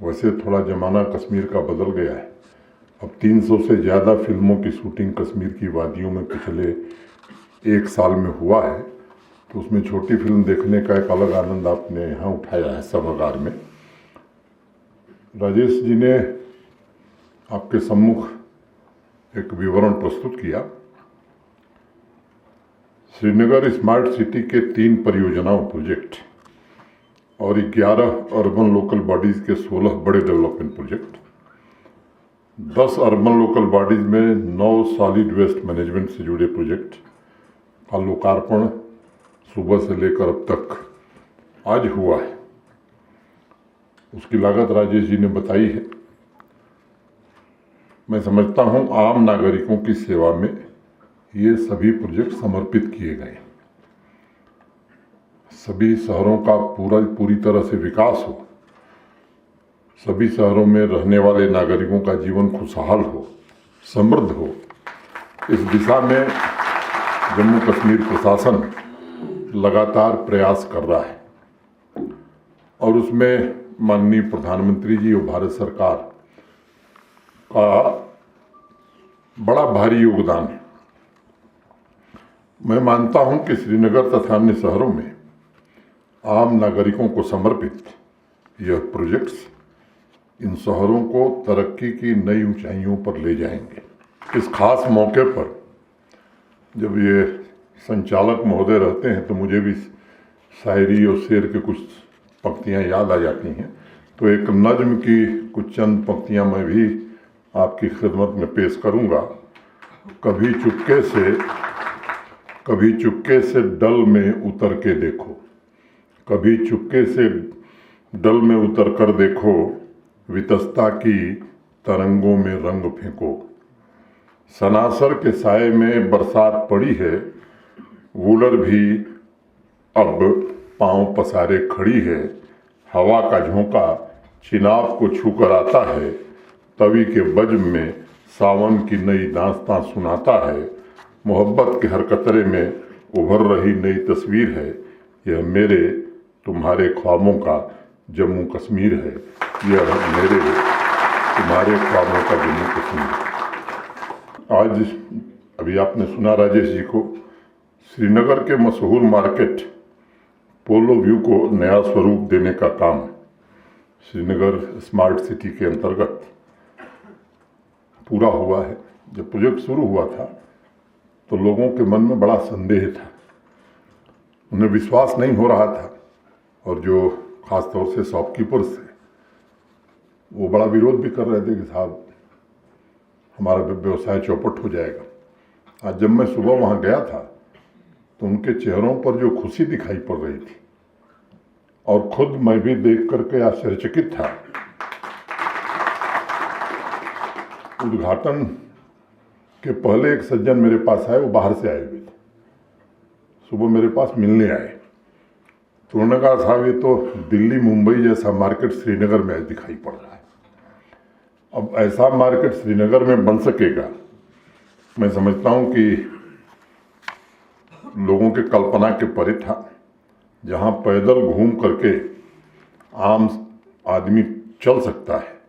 वैसे थोड़ा ज़माना कश्मीर का बदल गया है। अब 300 से ज़्यादा फिल्मों की शूटिंग कश्मीर की वादियों में पिछले 1 साल में हुआ है, तो उसमें छोटी फिल्म देखने का एक अलग आनंद आपने यहाँ उठाया है सभागार में। राजेश जी ने आपके सम्मुख एक विवरण प्रस्तुत किया। श्रीनगर स्मार्ट सिटी के 3 परियोजनाओं प्रोजेक्ट और 11 अर्बन लोकल बॉडीज़ के 16 बड़े development project, 10 urban local bodies में 9 सॉलिड वेस्ट मैनेजमेंट से जुड़े प्रोजेक्ट का लोकार्पण सुबह से लेकर अब तक आज हुआ है। उसकी लागत राजेश जी ने बताई है। मैं समझता हूँ आम नागरिकों की सेवा में ये सभी प्रोजेक्ट समर्पित किए गए। सभी शहरों का पूरी तरह से विकास हो, सभी शहरों में रहने वाले नागरिकों का जीवन खुशहाल हो, समृद्ध हो, इस दिशा में जम्मू कश्मीर प्रशासन लगातार प्रयास कर रहा है और उसमें माननीय प्रधानमंत्री जी और भारत सरकार का बड़ा भारी योगदान है। मैं मानता हूं कि श्रीनगर तथा अन्य शहरों में आम नागरिकों को समर्पित यह प्रोजेक्ट्स इन शहरों को तरक्की की नई ऊंचाइयों पर ले जाएंगे। इस खास मौके पर जब ये संचालक महोदय रहते हैं तो मुझे भी शायरी और शेर के कुछ पंक्तियां याद आ जाती हैं, तो एक नज्म की कुछ चंद पंक्तियां मैं भी आपकी खिदमत में पेश करूंगा। कभी चुपके से डल में उतर के देखो, कभी चुपके से डल में उतर कर देखो, वितस्ता की तरंगों में रंग फेंको। सनासर के साए में बरसात पड़ी है, वूलर भी अब पांव पसारे खड़ी है। हवा का झोंका चिनाब को छूकर आता है, तवी के बज्म में सावन की नई दास्तां सुनाता है। मोहब्बत के हर कतरे में उभर रही नई तस्वीर है, यह मेरे तुम्हारे ख्वाबों का जम्मू कश्मीर है, यह मेरे तुम्हारे ख्वाबों का जम्मू कश्मीर है। आज अभी आपने सुना राजेश जी को, श्रीनगर के मशहूर मार्केट पोलो व्यू को नया स्वरूप देने का काम श्रीनगर स्मार्ट सिटी के अंतर्गत पूरा हुआ है। जब प्रोजेक्ट शुरू हुआ था तो लोगों के मन में बड़ा संदेह था, उन्हें विश्वास नहीं हो रहा था और जो खास तौर से शॉपकीपर्स थे वो बड़ा विरोध भी कर रहे थे कि साहब हमारा व्यवसाय चौपट हो जाएगा। आज जब मैं सुबह वहाँ गया था तो उनके चेहरों पर जो खुशी दिखाई पड़ रही थी और खुद मैं भी देख करके आश्चर्यचकित था। उद्घाटन के पहले एक सज्जन मेरे पास आए, वो बाहर से आए हुए थे, सुबह मेरे पास मिलने आए। तो उन्होंने कहा साहब ये तो दिल्ली मुंबई जैसा मार्केट श्रीनगर में दिखाई पड़ रहा है। अब ऐसा मार्केट श्रीनगर में बन सकेगा, मैं समझता हूँ कि लोगों के कल्पना के परे था। जहाँ पैदल घूम करके आम आदमी चल सकता है,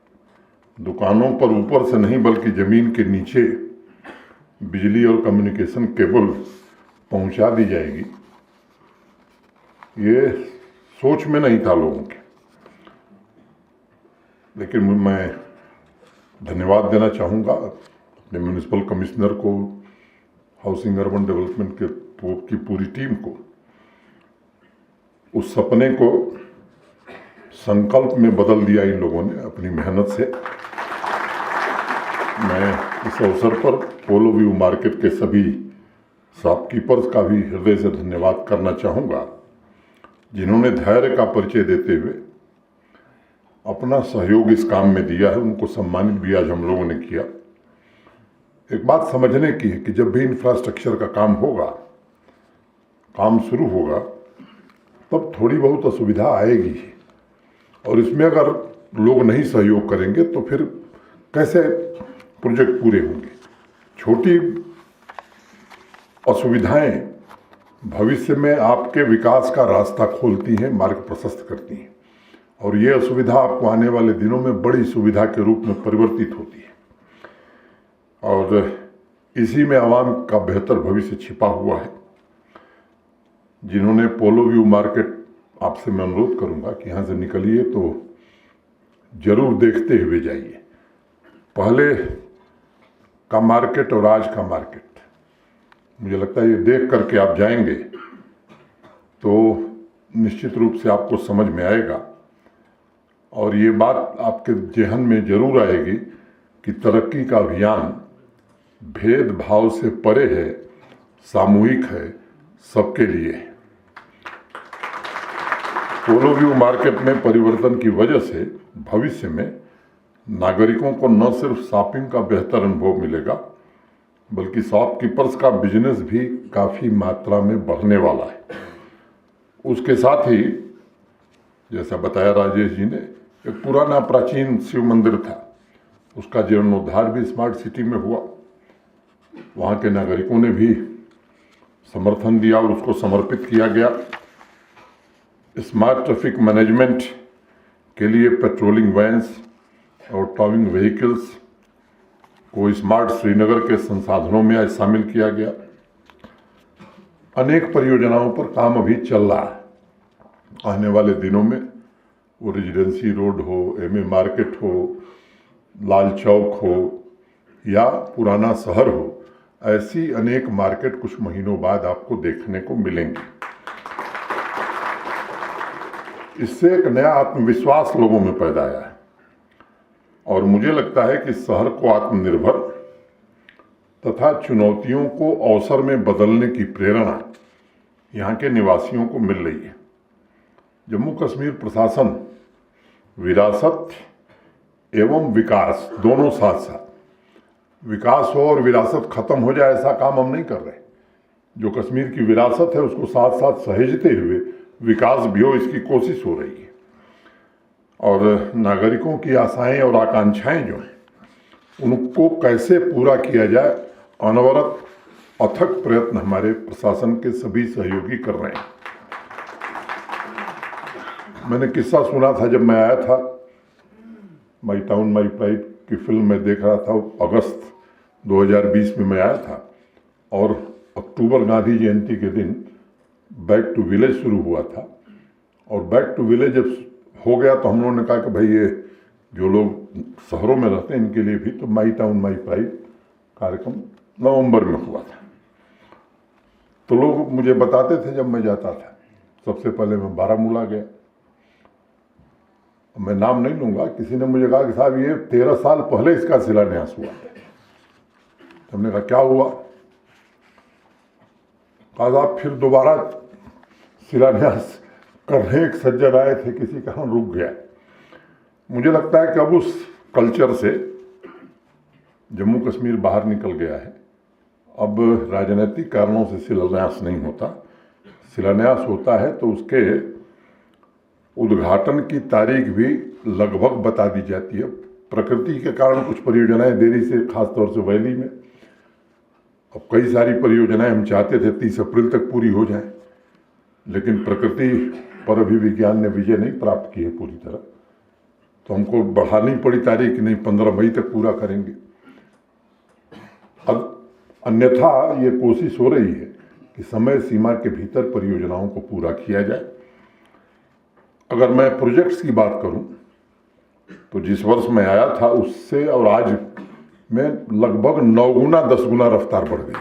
दुकानों पर ऊपर से नहीं बल्कि ज़मीन के नीचे बिजली और कम्युनिकेशन केबल पहुंचा दी जाएगी, ये सोच में नहीं था लोगों के। लेकिन मैं धन्यवाद देना चाहूँगा अपने म्यूनिसिपल कमिश्नर को, हाउसिंग अर्बन डेवलपमेंट की पूरी टीम को। उस सपने को संकल्प में बदल दिया इन लोगों ने अपनी मेहनत से। मैं इस अवसर पर पोलो व्यू मार्केट के सभी शॉपकीपर्स का भी हृदय से धन्यवाद करना चाहूँगा, जिन्होंने धैर्य का परिचय देते हुए अपना सहयोग इस काम में दिया है। उनको सम्मानित भी आज हम लोगों ने किया। एक बात समझने की है कि जब भी इंफ्रास्ट्रक्चर का काम होगा, काम शुरू होगा, तब थोड़ी बहुत असुविधा आएगी और इसमें अगर लोग नहीं सहयोग करेंगे तो फिर कैसे प्रोजेक्ट पूरे होंगे। छोटी असुविधाएं भविष्य में आपके विकास का रास्ता खोलती हैं, मार्ग प्रशस्त करती हैं। और ये असुविधा आपको आने वाले दिनों में बड़ी सुविधा के रूप में परिवर्तित होती है। और इसी में आवाम का बेहतर भविष्य छिपा हुआ है। जिन्होंने पोलो व्यू मार्केट, आपसे मैं अनुरोध करूंगा कि यहाँ से निकलिए तो जरूर देखते हुए जाइए। पहले का मार्केट और आज का मार्केट, मुझे लगता है ये देख करके आप जाएंगे तो निश्चित रूप से आपको समझ में आएगा और ये बात आपके जहन में जरूर आएगी कि तरक्की का अभियान भेदभाव से परे है, सामूहिक है, सबके लिए है। पोलो व्यू मार्केट में परिवर्तन की वजह से भविष्य में नागरिकों को न सिर्फ शॉपिंग का बेहतर अनुभव मिलेगा बल्कि शॉपकीपर्स का बिजनेस भी काफ़ी मात्रा में बढ़ने वाला है। उसके साथ ही जैसा बताया राजेश जी ने, एक पुराना प्राचीन शिव मंदिर था, उसका जीर्णोद्धार भी स्मार्ट सिटी में हुआ। वहाँ के नागरिकों ने भी समर्थन दिया और उसको समर्पित किया गया। स्मार्ट ट्रैफिक मैनेजमेंट के लिए पेट्रोलिंग वैन्स और टॉविंग व्हीकल्स को स्मार्ट श्रीनगर के संसाधनों में आज शामिल किया गया। अनेक परियोजनाओं पर काम अभी चल रहा है। आने वाले दिनों में वो रेजिडेंसी रोड हो, एमए मार्केट हो, लाल चौक हो या पुराना शहर हो, ऐसी अनेक मार्केट कुछ महीनों बाद आपको देखने को मिलेंगे। इससे एक नया आत्मविश्वास लोगों में पैदा आया है और मुझे लगता है कि शहर को आत्मनिर्भर तथा चुनौतियों को अवसर में बदलने की प्रेरणा यहाँ के निवासियों को मिल रही है। जम्मू कश्मीर प्रशासन विरासत एवं विकास दोनों साथ साथ, विकास हो और विरासत खत्म हो जाए ऐसा काम हम नहीं कर रहे। जो कश्मीर की विरासत है उसको साथ साथ सहेजते हुए विकास भी हो, इसकी कोशिश हो रही है। और नागरिकों की आशाएं और आकांक्षाएं जो हैं उनको कैसे पूरा किया जाए, अनवरत अथक प्रयत्न हमारे प्रशासन के सभी सहयोगी कर रहे हैं। मैंने किस्सा सुना था, जब मैं आया था, माई टाउन माई प्राइड की फिल्म में देख रहा था, अगस्त 2020 में मैं आया था और अक्टूबर गांधी जयंती के दिन बैक टू विलेज शुरू हुआ था। और बैक टू विलेज जब हो गया तो हम लोगों ने कहा कि भाई ये जो लोग शहरों में रहते हैं इनके लिए भी तो माई टाउन माई प्राइड कार्यक्रम नवंबर में हुआ था। तो लोग मुझे बताते थे जब मैं जाता था, सबसे पहले मैं बारामूला गया, मैं नाम नहीं लूँगा, किसी ने मुझे कहा कि साहब ये 13 साल पहले इसका शिलान्यास हुआ। हमने कहा क्या हुआ? कहा साहब फिर दोबारा शिलान्यास करने एक सज्जन आए थे, किसी कारण रुक गया। मुझे लगता है कि अब उस कल्चर से जम्मू कश्मीर बाहर निकल गया है। अब राजनीतिक कारणों से शिलान्यास नहीं होता, शिलान्यास होता है तो उसके उद्घाटन की तारीख भी लगभग बता दी जाती है। प्रकृति के कारण कुछ परियोजनाएं देरी से, खासतौर से वैली में, अब कई सारी परियोजनाएं हम चाहते थे 30 अप्रैल तक पूरी हो जाएं, लेकिन प्रकृति पर अभी विज्ञान ने विजय नहीं प्राप्त की है पूरी तरह, तो हमको बढ़ानी पड़ी तारीख, नहीं 15 मई तक पूरा करेंगे। अब अन्यथा ये कोशिश हो रही है कि समय सीमा के भीतर परियोजनाओं को पूरा किया जाए। अगर मैं प्रोजेक्ट्स की बात करूं तो जिस वर्ष मैं आया था उससे और आज में लगभग 9 गुना 10 गुना रफ्तार बढ़ गई।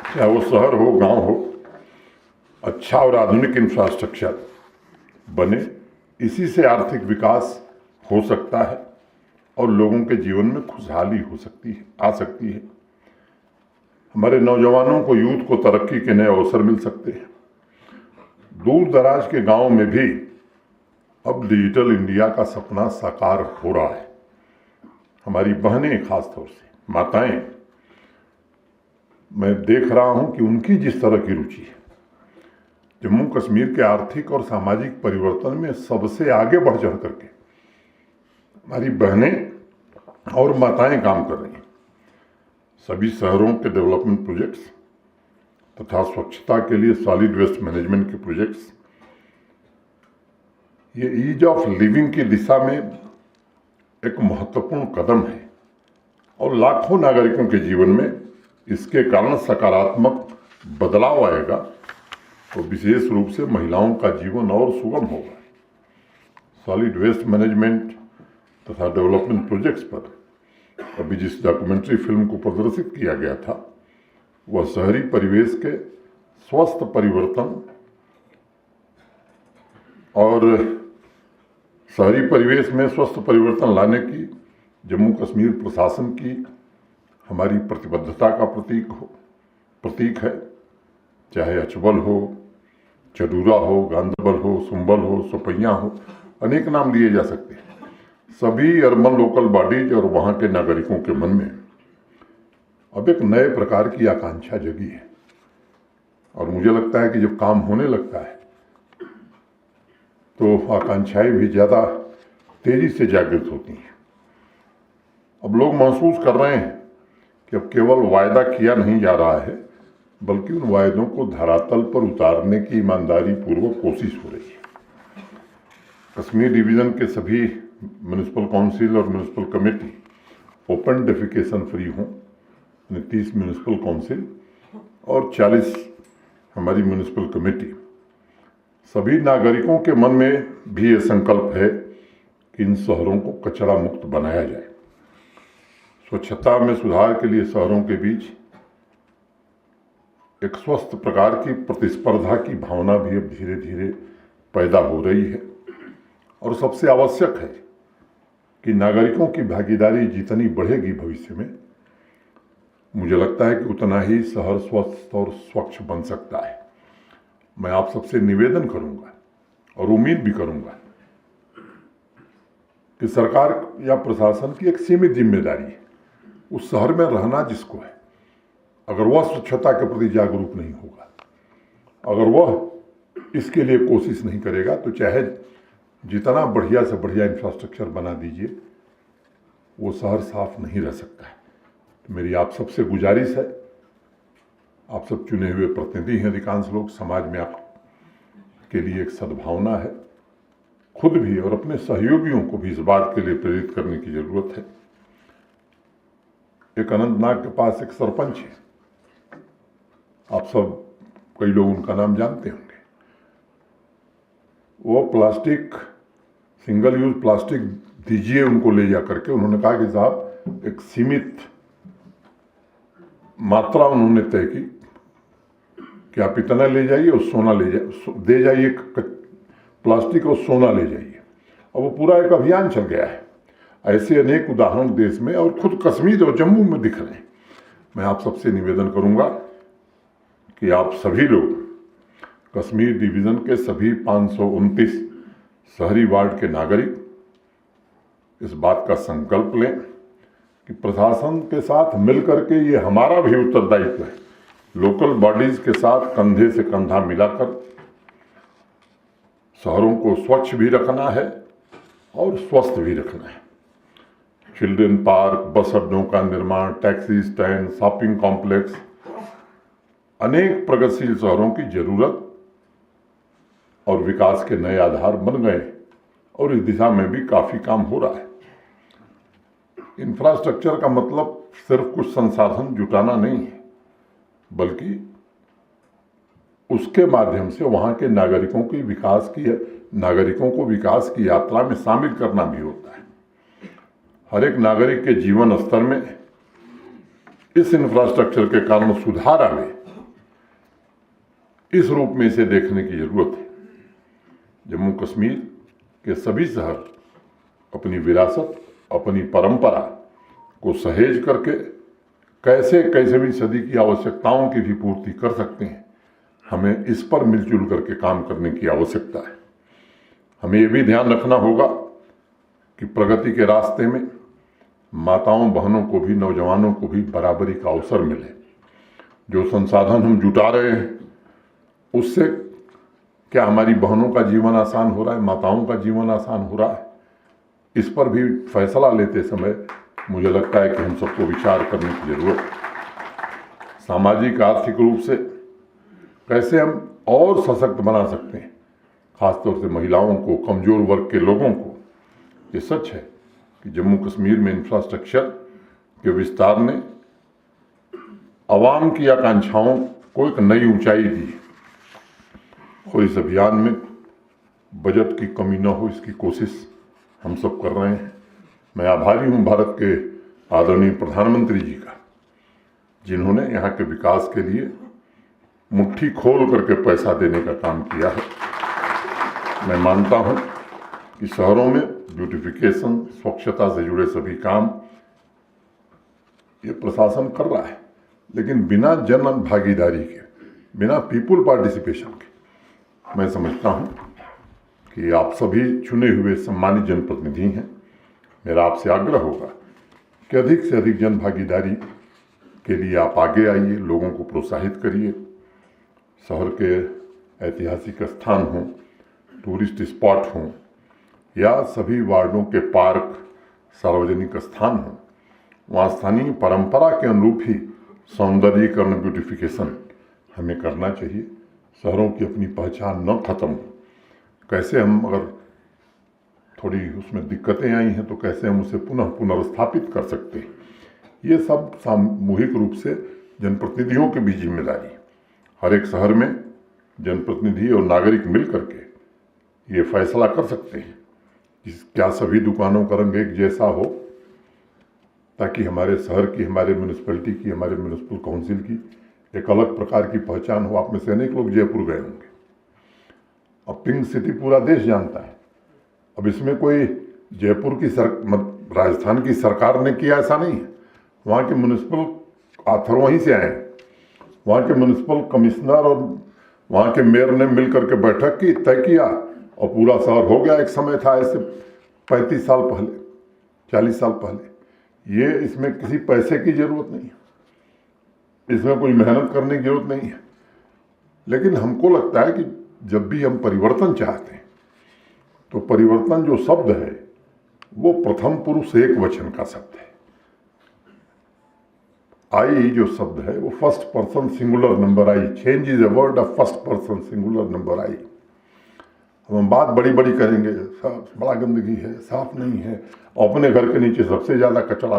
चाहे वो शहर हो, गांव हो, अच्छा और आधुनिक इंफ्रास्ट्रक्चर बने, इसी से आर्थिक विकास हो सकता है और लोगों के जीवन में खुशहाली हो सकती है, आ सकती है। हमारे नौजवानों को, यूथ को तरक्की के नए अवसर मिल सकते हैं। दूर दराज के गांव में भी अब डिजिटल इंडिया का सपना साकार हो रहा है। हमारी बहनें, खासतौर से माताएं, मैं देख रहा हूं कि उनकी जिस तरह की रुचि है, जम्मू कश्मीर के आर्थिक और सामाजिक परिवर्तन में सबसे आगे बढ़ चढ़ करके हमारी बहनें और माताएं काम कर रही हैं। सभी शहरों के डेवलपमेंट प्रोजेक्ट्स तथा स्वच्छता के लिए सॉलिड वेस्ट मैनेजमेंट के प्रोजेक्ट्स, ये ईज ऑफ लिविंग की दिशा में एक महत्वपूर्ण कदम है और लाखों नागरिकों के जीवन में इसके कारण सकारात्मक बदलाव आएगा तो विशेष रूप से महिलाओं का जीवन और सुगम होगा। सॉलिड वेस्ट मैनेजमेंट तथा डेवलपमेंट प्रोजेक्ट्स पर अभी जिस डॉक्यूमेंट्री फिल्म को प्रदर्शित किया गया था वह शहरी परिवेश के स्वस्थ परिवर्तन और शहरी परिवेश में स्वस्थ परिवर्तन लाने की जम्मू कश्मीर प्रशासन की हमारी प्रतिबद्धता का प्रतीक है। चाहे अचबल हो, चडूरा हो, गांधरबल हो, सुंबल हो, सुपैया हो, अनेक नाम लिए जा सकते हैं। सभी अर्बन लोकल बॉडीज और वहाँ के नागरिकों के मन में अब एक नए प्रकार की आकांक्षा जगी है और मुझे लगता है कि जब काम होने लगता है तो आकांक्षाएं भी ज़्यादा तेजी से जागृत होती हैं। अब लोग महसूस कर रहे हैं कि अब केवल वायदा किया नहीं जा रहा है बल्कि उन वायदों को धरातल पर उतारने की ईमानदारी पूर्वक कोशिश हो रही है। कश्मीर डिवीज़न के सभी म्यूनिसिपल काउंसिल और municipal committee open defecation free हों, 30 म्यूनिसिपल काउंसिल और 40 हमारी म्यूनिसिपल कमेटी, सभी नागरिकों के मन में भी ये संकल्प है कि इन शहरों को कचरा मुक्त बनाया जाए। स्वच्छता में सुधार के लिए शहरों के बीच एक स्वस्थ प्रकार की प्रतिस्पर्धा की भावना भी अब धीरे धीरे पैदा हो रही है और सबसे आवश्यक है कि नागरिकों की भागीदारी जितनी बढ़ेगी भविष्य में, मुझे लगता है कि उतना ही शहर स्वस्थ और स्वच्छ बन सकता है। मैं आप सबसे निवेदन करूंगा और उम्मीद भी करूंगा कि सरकार या प्रशासन की एक सीमित जिम्मेदारी है उस शहर में रहना जिसको है। अगर वह स्वच्छता के प्रति जागरूक नहीं होगा, अगर वह इसके लिए कोशिश नहीं करेगा तो चाहे जितना बढ़िया से बढ़िया इंफ्रास्ट्रक्चर बना दीजिए वो शहर साफ नहीं रह सकता है। तो मेरी आप सबसे गुजारिश है, आप सब चुने हुए प्रतिनिधि हैं, अधिकांश लोग, समाज में आप के लिए एक सद्भावना है। खुद भी और अपने सहयोगियों को भी इस बात के लिए प्रेरित करने की जरूरत है। एक अनंतनाग के पास एक सरपंच है, आप सब कई लोग उनका नाम जानते होंगे। वो प्लास्टिक, सिंगल यूज प्लास्टिक दीजिए उनको ले जा करके, उन्होंने कहा कि साहब एक सीमित मात्रा उन्होंने तय की कि आप इतना ले जाइए और सोना दे जाइए, प्लास्टिक और सोना ले जाइए। और वो पूरा एक अभियान चल गया है। ऐसे अनेक उदाहरण देश में और खुद कश्मीर और जम्मू में दिख रहे हैं। मैं आप सबसे निवेदन करूंगा कि आप सभी लोग कश्मीर डिवीज़न के सभी 529 शहरी वार्ड के नागरिक इस बात का संकल्प लें कि प्रशासन के साथ मिलकर के, ये हमारा भी उत्तरदायित्व है, लोकल बॉडीज के साथ कंधे से कंधा मिलाकर शहरों को स्वच्छ भी रखना है और स्वस्थ भी रखना है। चिल्ड्रन पार्क, बस अड्डों का निर्माण, टैक्सी स्टैंड, शॉपिंग कॉम्प्लेक्स, अनेक प्रगतिशील शहरों की जरूरत और विकास के नए आधार बन गए और इस दिशा में भी काफी काम हो रहा है। इंफ्रास्ट्रक्चर का मतलब सिर्फ कुछ संसाधन जुटाना नहीं है, बल्कि उसके माध्यम से वहां के नागरिकों को विकास की यात्रा में शामिल करना भी होता है। हर एक नागरिक के जीवन स्तर में इस इंफ्रास्ट्रक्चर के कारण सुधार आवे, इस रूप में इसे देखने की जरूरत है। जम्मू कश्मीर के सभी शहर अपनी विरासत, अपनी परंपरा को सहेज करके कैसे 21वीं सदी की आवश्यकताओं की भी पूर्ति कर सकते हैं, हमें इस पर मिलजुल करके काम करने की आवश्यकता है। हमें ये भी ध्यान रखना होगा कि प्रगति के रास्ते में माताओं बहनों को भी, नौजवानों को भी बराबरी का अवसर मिले। जो संसाधन हम जुटा रहे हैं उससे क्या हमारी बहनों का जीवन आसान हो रहा है, माताओं का जीवन आसान हो रहा है, इस पर भी फैसला लेते समय मुझे लगता है कि हम सबको विचार करने की जरूरत है। सामाजिक आर्थिक रूप से कैसे हम और सशक्त बना सकते हैं, ख़ासतौर से महिलाओं को, कमज़ोर वर्ग के लोगों को। ये सच है कि जम्मू कश्मीर में इंफ्रास्ट्रक्चर के विस्तार ने आवाम की आकांक्षाओं को एक नई ऊंचाई दी और इस अभियान में बजट की कमी न हो, इसकी कोशिश हम सब कर रहे हैं। मैं आभारी हूं भारत के आदरणीय प्रधानमंत्री जी का, जिन्होंने यहाँ के विकास के लिए मुट्ठी खोल करके पैसा देने का काम किया है। मैं मानता हूँ कि शहरों में ब्यूटिफिकेशन, स्वच्छता से जुड़े सभी काम ये प्रशासन कर रहा है, लेकिन बिना जन भागीदारी के, बिना पीपुल पार्टिसिपेशन के। मैं समझता हूँ कि आप सभी चुने हुए सम्मानित जनप्रतिनिधि हैं। मेरा आपसे आग्रह होगा कि अधिक से अधिक जन भागीदारी के लिए आप आगे आइए, लोगों को प्रोत्साहित करिए। शहर के ऐतिहासिक स्थान हों, टूरिस्ट स्पॉट हों या सभी वार्डों के पार्क, सार्वजनिक स्थान हों, वहाँ स्थानीय परंपरा के अनुरूप ही सौंदर्यीकरण, ब्यूटिफिकेशन हमें करना चाहिए। शहरों की अपनी पहचान न खत्म हो। कैसे हम, अगर थोड़ी उसमें दिक्कतें आई हैं तो कैसे हम उसे पुनर्स्थापित कर सकते हैं, ये सब सामूहिक रूप से जनप्रतिनिधियों की भी जिम्मेदारी। हर एक शहर में जनप्रतिनिधि और नागरिक मिल करके ये फैसला कर सकते हैं कि क्या सभी दुकानों का रंग एक जैसा हो, ताकि हमारे शहर की, हमारे म्यूनिसिपैलिटी की, हमारे म्यूनिसिपल काउंसिल की एक अलग प्रकार की पहचान हो। आप में से अनेक लोग जयपुर गए होंगे। अब पिंक सिटी पूरा देश जानता है। अब इसमें कोई जयपुर की राजस्थान की सरकार ने किया ऐसा नहीं है। वहाँ के म्यूनिसिपल आथर वहीं से आए हैं। वहाँ के म्यूनिसिपल कमिश्नर और वहाँ के मेयर ने मिल करके बैठक की, तय किया और पूरा शहर हो गया। एक समय था ऐसे 35 साल पहले, 40 साल पहले। ये इसमें किसी पैसे की जरूरत नहीं है, इसमें कोई मेहनत करने की जरूरत नहीं है। लेकिन हमको लगता है कि जब भी हम परिवर्तन चाहते हैं तो परिवर्तन जो शब्द है वो प्रथम पुरुष एक वचन का शब्द है। आई जो शब्द है वो first person singular number I. Change is a word of first person singular number I. हम बात बड़ी बड़ी करेंगे, बड़ा गंदगी है, साफ नहीं है, अपने घर के नीचे सबसे ज़्यादा कचरा,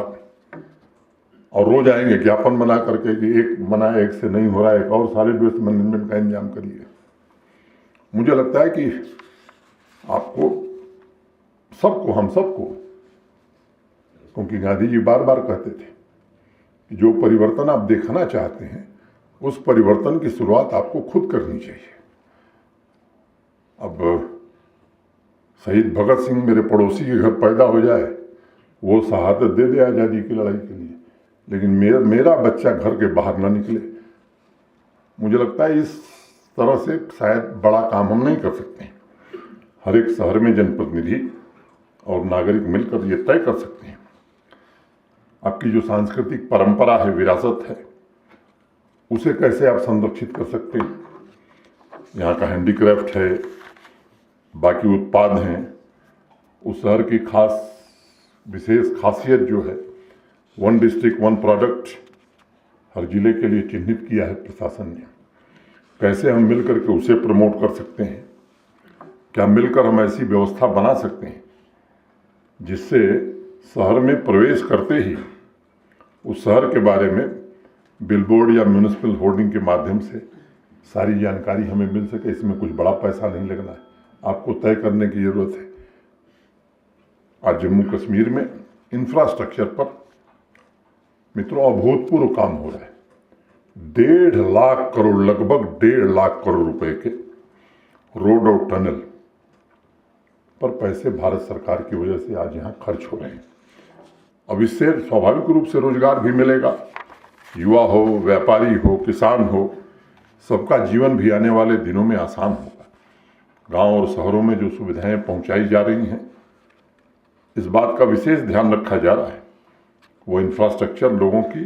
और रोज आएंगे ज्ञापन बना करके कि एक बना, एक से नहीं हो रहा है, एक और सॉलिड वेस्ट मैनेजमेंट का इंतजाम करिए। मुझे लगता है कि आपको सबको, हम सबको, क्योंकि गांधी जी बार बार कहते थे कि जो परिवर्तन आप देखना चाहते हैं उस परिवर्तन की शुरुआत आपको खुद करनी चाहिए। अब शहीद भगत सिंह मेरे पड़ोसी के घर पैदा हो जाए, वो शहादत दे दे आज़ादी की लड़ाई के लिए, लेकिन मेरा बच्चा घर के बाहर ना निकले, मुझे लगता है इस तरह से शायद बड़ा काम हम नहीं कर सकते। हर एक शहर में जनप्रतिनिधि और नागरिक मिलकर ये तय कर सकते हैं आपकी जो सांस्कृतिक परंपरा है, विरासत है, उसे कैसे आप संरक्षित कर सकते हैं। यहाँ का हैंडीक्राफ्ट है, बाकी उत्पाद हैं, उस शहर की विशेष खासियत जो है, वन डिस्ट्रिक्ट वन प्रोडक्ट हर जिले के लिए चिन्हित किया है प्रशासन ने। कैसे हम मिलकर के उसे प्रमोट कर सकते हैं, क्या मिलकर हम ऐसी व्यवस्था बना सकते हैं जिससे शहर में प्रवेश करते ही उस शहर के बारे में बिलबोर्ड या म्यूनिसिपल होर्डिंग के माध्यम से सारी जानकारी हमें मिल सके। इसमें कुछ बड़ा पैसा नहीं लगना है, आपको तय करने की ज़रूरत है। आज जम्मू कश्मीर में इंफ्रास्ट्रक्चर पर मित्रों अभूतपूर्व काम हो रहा है। 1.5 लाख करोड़, लगभग 1.5 लाख करोड़ रुपए के रोड और टनल पर पैसे भारत सरकार की वजह से आज यहाँ खर्च हो रहे हैं। अब इससे स्वाभाविक रूप से रोजगार भी मिलेगा। युवा हो, व्यापारी हो, किसान हो, सबका जीवन भी आने वाले दिनों में आसान होगा। गांव और शहरों में जो सुविधाएं पहुंचाई जा रही हैं, इस बात का विशेष ध्यान रखा जा रहा है वो इंफ्रास्ट्रक्चर लोगों की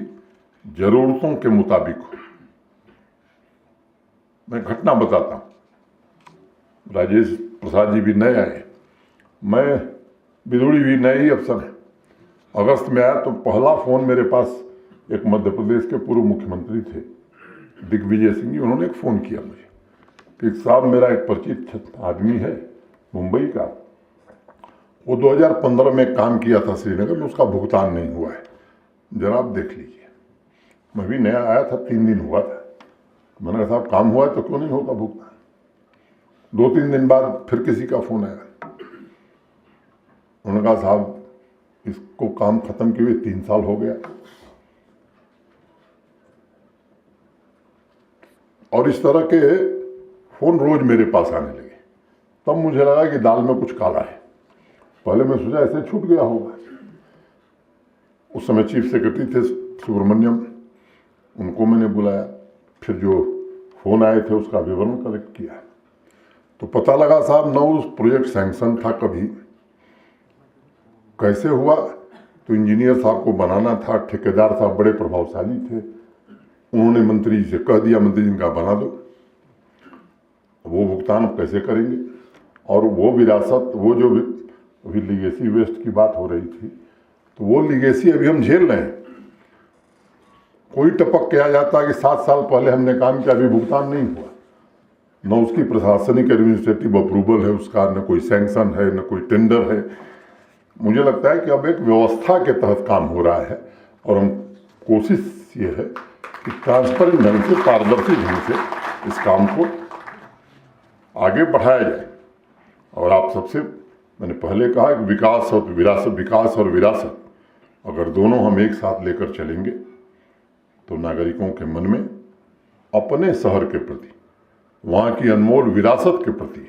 जरूरतों के मुताबिक हो। मैं घटना बताता हूँ। राजेश प्रसाद जी भी नए आए, मैं बिदुड़ी भी नए ही अफसर हैं। अगस्त में आया तो पहला फ़ोन मेरे पास एक मध्य प्रदेश के पूर्व मुख्यमंत्री थे दिग्विजय सिंह जी, उन्होंने एक फ़ोन किया मुझे कि साहब मेरा एक परिचित आदमी है मुंबई का, वो 2015 में काम किया था श्रीनगर में, उसका भुगतान नहीं हुआ है, जरा आप देख लीजिए। मैं भी नया आया था, 3 दिन हुआ था। मैंने कहा साहब काम हुआ है तो क्यों नहीं होगा भुगतान। 2-3 दिन बाद फिर किसी का फोन आया, उन्होंने कहा साहब इसको काम खत्म किए हुए 3 साल हो गया। और इस तरह के फोन रोज मेरे पास आने लगे। तब मुझे लगा कि दाल में कुछ काला है। पहले मैं सोचा ऐसे छूट गया होगा। उस समय चीफ सेक्रेटरी थे सुब्रमण्यम, उनको मैंने बुलाया, फिर जो फोन आए थे उसका विवरण कलेक्ट किया तो पता लगा साहब ना उस प्रोजेक्ट सैंक्शन था कभी, कैसे हुआ। तो इंजीनियर साहब को बनाना था, ठेकेदार साहब बड़े प्रभावशाली थे, उन्होंने मंत्री से कह दिया मंत्री जी का बना दो। वो भुगतान कैसे करेंगे। और वो विरासत, वो जो अभी लीगेसी वेस्ट की बात हो रही थी, तो वो लीगेसी अभी हम झेल रहे हैं। कोई टपक के आ जाता है कि 7 साल पहले हमने काम किया, अभी भुगतान नहीं हुआ। न उसकी प्रशासनिक एडमिनिस्ट्रेटिव अप्रूवल है उसका, न कोई सैंक्शन है, न कोई टेंडर है। मुझे लगता है कि अब एक व्यवस्था के तहत काम हो रहा है और हम कोशिश ये है कि ट्रांसपेरेंट ढंग से, पारदर्शी ढंग से इस काम को आगे बढ़ाया जाए। और आप सबसे मैंने पहले कहा कि विकास और विरासत अगर दोनों हम एक साथ लेकर चलेंगे तो नागरिकों के मन में अपने शहर के प्रति, वहाँ की अनमोल विरासत के प्रति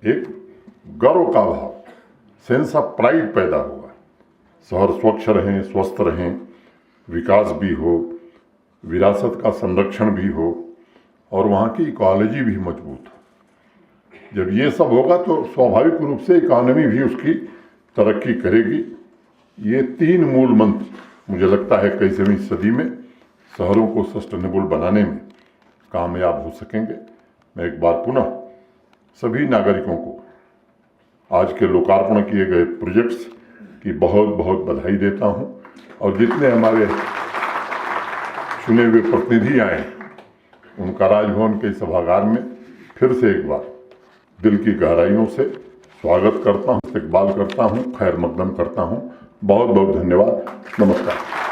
एक गर्व का भाव, सेंस ऑफ प्राइड पैदा होगा। शहर स्वच्छ रहें, स्वस्थ रहें, विकास भी हो, विरासत का संरक्षण भी हो और वहाँ की इकोलॉजी भी मजबूत हो। जब ये सब होगा तो स्वाभाविक रूप से इकॉनमी भी उसकी तरक्की करेगी। ये 3 मूल मंत्र मुझे लगता है 21वीं सदी में शहरों को सस्टेनेबल बनाने में कामयाब हो सकेंगे। मैं एक बार पुनः सभी नागरिकों को आज के लोकार्पण किए गए प्रोजेक्ट्स की बहुत बहुत बधाई देता हूं। और जितने हमारे चुने हुए प्रतिनिधि आए उनका राजभवन के सभागार में फिर से एक बार दिल की गहराइयों से स्वागत करता हूं, इस्तकबाल करता हूं, खैर मकदम करता हूं। बहुत बहुत धन्यवाद। नमस्कार।